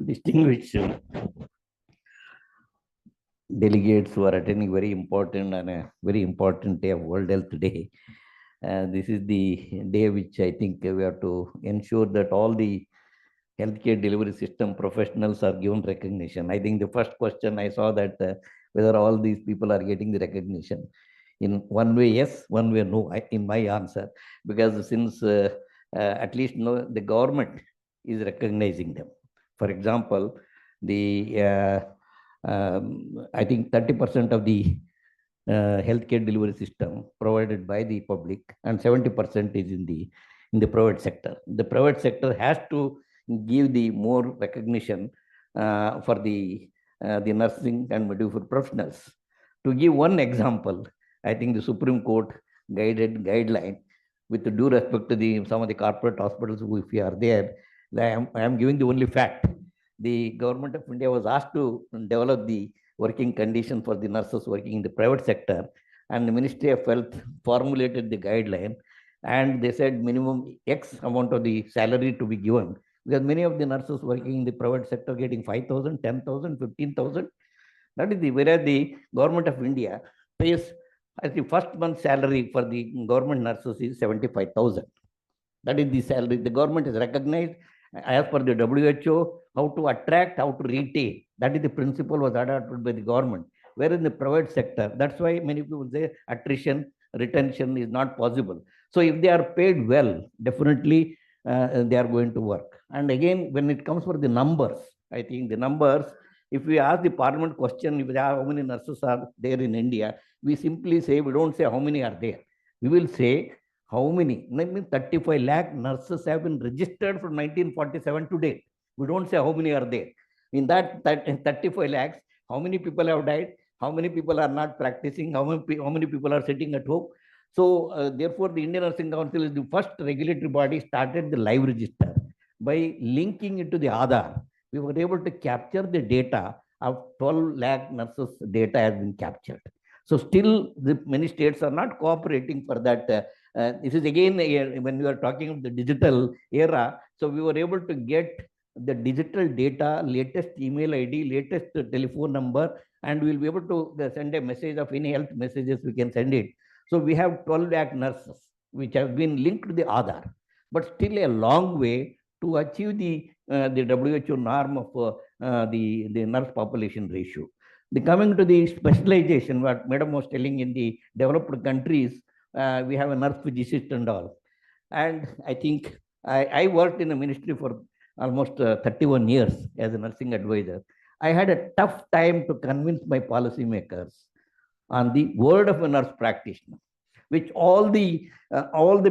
Distinguished delegates who are attending very important and a very important day of World Health Day. This is the day which I think we have to ensure that all the healthcare delivery system professionals are given recognition. I think the first question I saw that whether all these people are getting the recognition. In one way, yes, one way, no, in my answer, because since at least no, the government is recognizing them. For example, the I think 30% of the healthcare delivery system provided by the public and 70% is in the private sector. The private sector has to give the more recognition for the nursing and midwifery professionals. To give one example, I think the Supreme Court guideline, with due respect to some of the corporate hospitals, if we are there, I am giving the only fact. The government of India was asked to develop the working condition for the nurses working in the private sector, and the Ministry of Health formulated the guideline, and they said minimum X amount of the salary to be given, because many of the nurses working in the private sector getting 5,000, 10,000, 15,000. That is the, whereas the government of India pays as the first month salary for the government nurses is 75,000. That is the salary. The government is recognized as per the WHO, how to attract, how to retain. That is the principle was adopted by the government. Whereas in the private sector, that's why many people say attrition, retention is not possible. So if they are paid well, definitely they are going to work. And again, when it comes for the numbers, I think the numbers, if we ask the parliament question, if how many nurses are there in India, we simply say, we don't say how many are there. We will say how many, 35 lakh nurses have been registered from 1947 to date. We don't say how many are there. In that 35 lakhs, how many people have died? How many people are not practicing? How many people are sitting at home? So therefore, the Indian Nursing Council is the first regulatory body started the live register. By linking it to the Aadhaar, we were able to capture the data of 12 lakh nurses data has been captured. So still the many states are not cooperating for that. This is again, when we are talking of the digital era, so we were able to get the digital data, latest email ID, latest telephone number, and we'll be able to send a message of any health messages, we can send it. So we have 12 lakh nurses, which have been linked to the Aadhaar, but still a long way to achieve the WHO norm of the nurse population ratio. The coming to the specialization, what Madam was telling, in the developed countries, we have a nurse physicist and all. And I think I worked in the ministry for almost 31 years as a nursing advisor. I had a tough time to convince my policymakers on the word of a nurse practitioner, which all the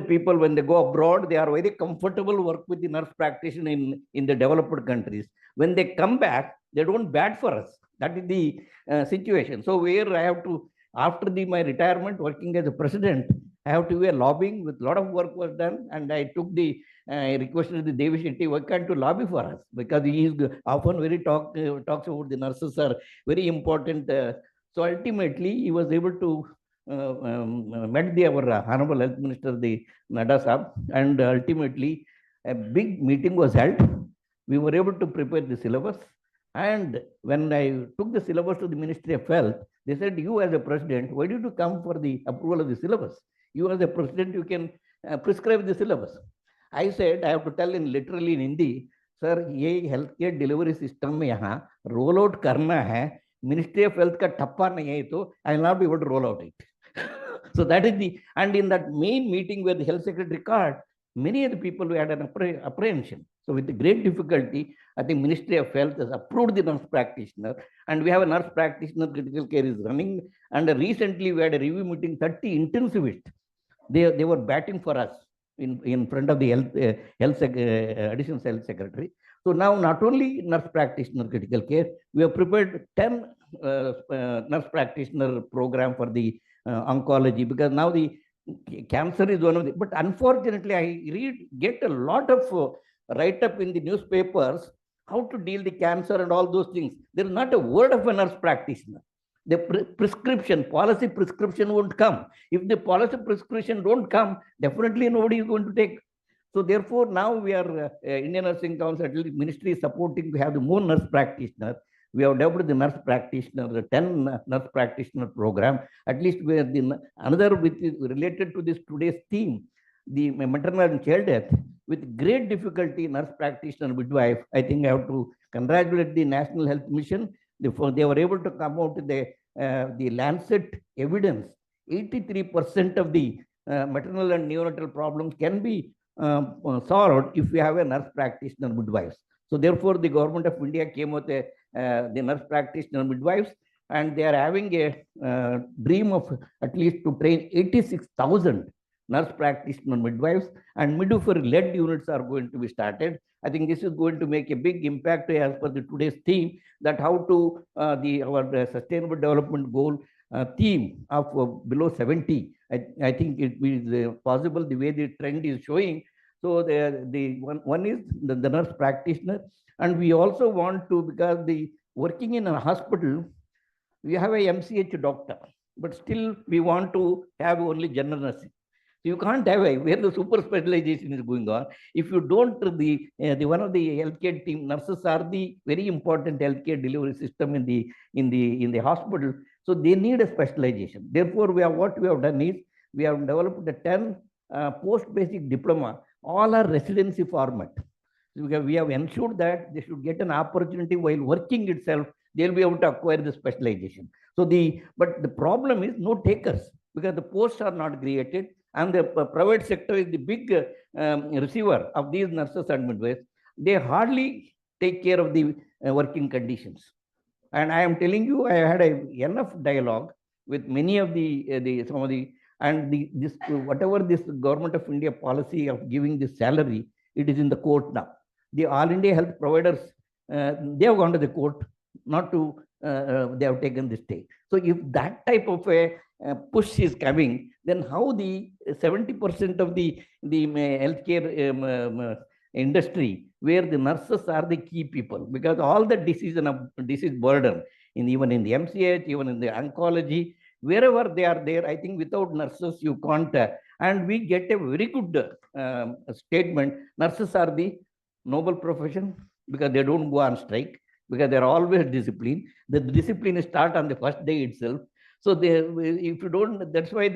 people, when they go abroad, they are very comfortable work with the nurse practitioner in the developed countries. When they come back, they don't bat for us. That is the situation. So where I have to, after my retirement, working as a president, I have to do a lobbying with a lot of work was done, and I took I requested the Devi Shetty, why can't you lobby for us? Because he is often very talks about the nurses are very important. So ultimately, he was able to met our Honorable Health Minister, the Nadda Saab, and ultimately a big meeting was held. We were able to prepare the syllabus. And when I took the syllabus to the Ministry of Health, they said, you as a president, why did you come for the approval of the syllabus? You as a president, you can prescribe the syllabus. I said, I have to tell literally in Hindi, sir, ये healthcare delivery system में यहाँ roll out करना है, Ministry of Health का ठप्पा नहीं है तो I will not be able to roll out it. So that is and in that main meeting where the health secretary called, many of the people who had an apprehension. So with the great difficulty, I think Ministry of Health has approved the nurse practitioner, and we have a nurse practitioner critical care is running. And recently we had a review meeting, 30 intensivists. They were batting for us in front of the additional health secretary. So now not only nurse practitioner critical care, we have prepared 10 nurse practitioner program for the oncology, because now the cancer is one of the, but unfortunately I get a lot of write-up in the newspapers how to deal the cancer and all those things. There is not a word of a nurse practitioner. The prescription, policy prescription won't come. If the policy prescription don't come, definitely nobody is going to take. So therefore, now we are Indian Nursing Council, at least ministry is supporting to have the more nurse practitioners. We have developed the nurse practitioner, the 10 nurse practitioner program. At least we are the another which is related to this today's theme, the maternal and child death. With great difficulty, nurse practitioner midwife. I think I have to congratulate the National Health Mission. They were able to come out with the Lancet evidence. 83% of the maternal and neonatal problems can be solved if we have a nurse practitioner midwives. So therefore, the government of India came with the nurse practitioner midwives, and they are having a dream of at least to train 86,000 nurse practitioner midwives, and midwifery-led units are going to be started. I think this is going to make a big impact as per the today's theme, that how to our sustainable development goal theme of below 70. I think it is possible the way the trend is showing. So the one is the nurse practitioner, and we also want to, because the working in a hospital, we have a MCH doctor, but still we want to have only general nursing. So you can't have where the super specialization is going on. If you don't, the one of the healthcare team nurses are the very important healthcare delivery system in the hospital. So they need a specialization. Therefore, what we have done is we have developed the 10 post-basic diploma. All are residency format. So we have ensured that they should get an opportunity while working itself. They'll be able to acquire the specialization. So but the problem is no takers, because the posts are not created, and the private sector is the big receiver of these nurses and midwives. They hardly take care of the working conditions. And I am telling you, I had enough dialogue with many of whatever this government of India policy of giving this salary, it is in the court now. The All India Health Providers, they have gone to the court, not to, they have taken this stay. So if that type of a push is coming, then how the 70% of the healthcare industry, where the nurses are the key people, because all the disease burden, even in the MCH, even in the oncology, wherever they are there, I think without nurses you can't. And we get a very good statement. Nurses are the noble profession, because they don't go on strike, because they're always disciplined. The discipline starts on the first day itself. So if you don't, that's why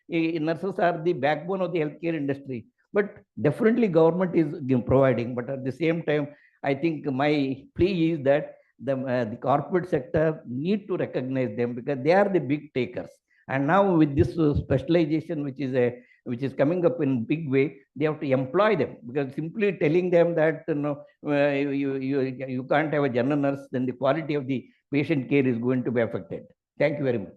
nurses are the backbone of the healthcare industry. But definitely government is providing. But at the same time, I think my plea is that the corporate sector need to recognize them, because they are the big takers. And now with this specialization, which is coming up in big way, they have to employ them, because simply telling them that you can't have a general nurse, then the quality of the patient care is going to be affected. Thank you very much.